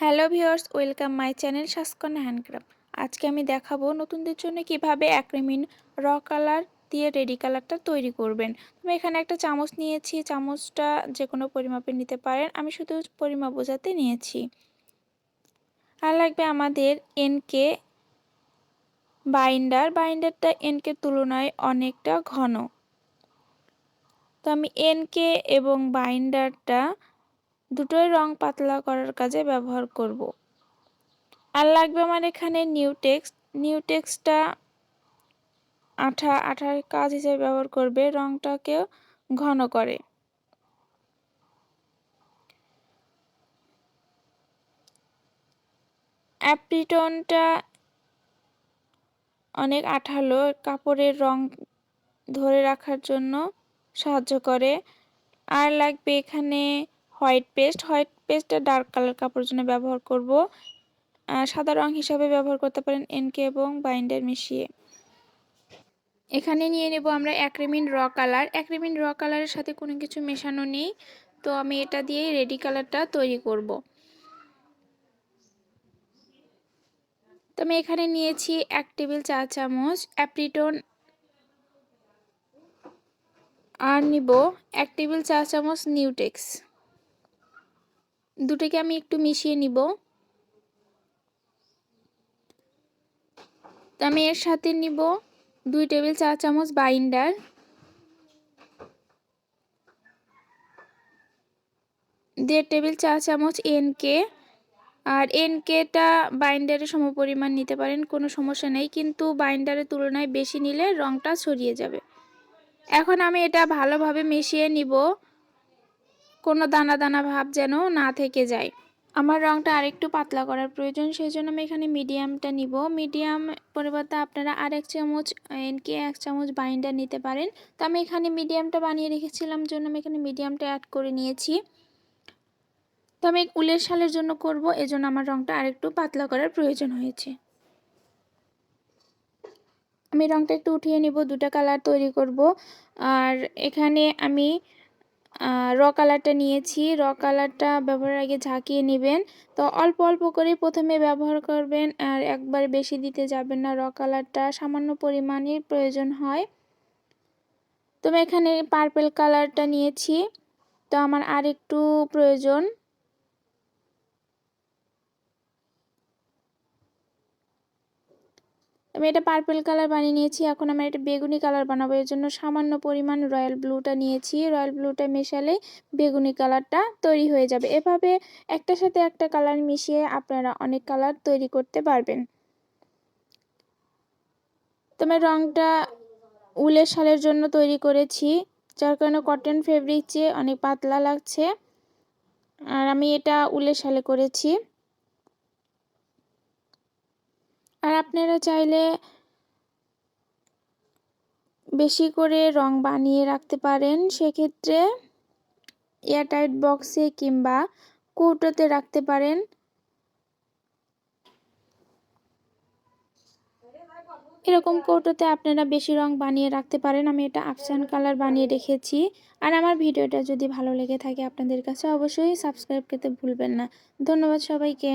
Hello viewers, welcome my channel সাসকন handcraft. আজকে আমি দেখাবো নতুনদের জন্য কিভাবে অ্যাক্রিমিন র কালার দিয়ে রেডি কালারটা তৈরি করবেন। আমি এখানে একটা চামচ নিয়েছি, চামচটা যে কোনো পরিমাপে নিতে পারেন, আমি শুধু পরিমাপ বোঝাতে নিয়েছি। আর লাগবে আমাদের এনকে বাইন্ডারটা এনকে তুলনায় অনেকটা ঘন। তো আমি এনকে এবং বাইন্ডারটা দুটোই রং পাতলা করার কাজে ব্যবহার করব। আর লাগবে আমার এখানে নিউটেক্সটা আঠার কাজ হিসেবে ব্যবহার করবে, রংটাকেও ঘন করে। অ্যাপ্রিটনটা অনেক আঠালো, কাপড়ের রং ধরে রাখার জন্য সাহায্য করে। আর লাগবে এখানে হোয়াইট পেস্টটা ডার্ক কালার কাপড়ের জন্য ব্যবহার করব। সাদা রং হিসাবে ব্যবহার করতে পারেন এনকে এবং বাইন্ডার মিশিয়ে। এখানে নিয়ে নেব আমরা অ্যাক্রিমিন র কালার। অ্যাক্রিমিন র কালারের সাথে কোনো কিছু মেশানো নেই, তো আমি এটা দিয়েই রেডি কালারটা তৈরি করব। তো আমি এখানে নিয়েছি 1 টেবিল চা চামচ অ্যাপ্রিটন, আর নিব 1 টেবিল চা চামচ নিউটেক্স। দুটোকে আমি একটু মিশিয়ে নিব। তো আমি এর সাথে নিব 2 টেবিল চা চামচ বাইন্ডার, 1.5 টেবিল চা চামচ এনকে। আর এনকেটা বাইন্ডারের সমপরিমাণ নিতে পারেন, কোনো সমস্যা নেই, কিন্তু বাইন্ডারের তুলনায় বেশি নিলে রংটা ছড়িয়ে যাবে। এখন আমি এটা ভালোভাবে মিশিয়ে নিব, কোনো দানা দানা ভাব যেন না থেকে যায়। আমার রংটা আরেকটু পাতলা করার প্রয়োজন, সেই জন্য আমি এখানে মিডিয়ামটা নিব। মিডিয়াম পরিবর্তে আপনারা আর 1 চামচ এনকে 1 চামচ বাইন্ডার নিতে পারেন। তো আমি এখানে মিডিয়ামটা বানিয়ে রেখেছিলাম জন্য আমি এখানে মিডিয়ামটা অ্যাড করে নিয়েছি। তো আমি উলের শালের জন্য করব, এজন্য আমার রংটা আরেকটু পাতলা করার প্রয়োজন হয়েছে। আমি রংটা একটু উঠিয়ে নিব, দুটো কালার তৈরি করব। আর এখানে আমি র কালারটা নিয়েছি, র কালারটা ব্যবহারের আগে ঝাঁকিয়ে নেবেন। তো অল্প অল্প করে প্রথমে ব্যবহার করবেন, আর একবার বেশি দিতে যাবেন না। র কালারটা সামান্য পরিমাণের প্রয়োজন হয়। তো আমি এখানে পার্পল কালারটা নিয়েছি, তো আমার আর একটু প্রয়োজন। আমি এটা পার্পল কালার বানিয়ে নিয়েছি। এখন আমি এটা বেগুনি কালার বানাবো, এর জন্য সামান্য পরিমাণ রয়্যাল ব্লুটা নিয়েছি। রয়্যাল ব্লুটা মেশালে বেগুনি কালারটা তৈরি হয়ে যাবে। এভাবে একটার সাথে একটা কালার মিশিয়ে আপনারা অনেক কালার তৈরি করতে পারবেন। তো আমি রংটা উলের শালের জন্য তৈরি করেছি, যার কারণে কটন ফেব্রিক চেয়ে অনেক পাতলা লাগছে। আর আমি এটা উলের শালে করেছি। আর আপনারা চাইলে বেশি করে রং বানিয়ে রাখতে পারেন, সেক্ষেত্রে এয়ারটাইট বক্সে কিংবা কৌটোতে রাখতে পারেন। এরকম কৌটোতে আপনারা বেশি রং বানিয়ে রাখতে পারেন। আমি এটা আফসান কালার বানিয়ে রেখেছি। আর আমার ভিডিওটা যদি ভালো লেগে থাকে আপনাদের কাছে, অবশ্যই সাবস্ক্রাইব করতে ভুলবেন না। ধন্যবাদ সবাইকে।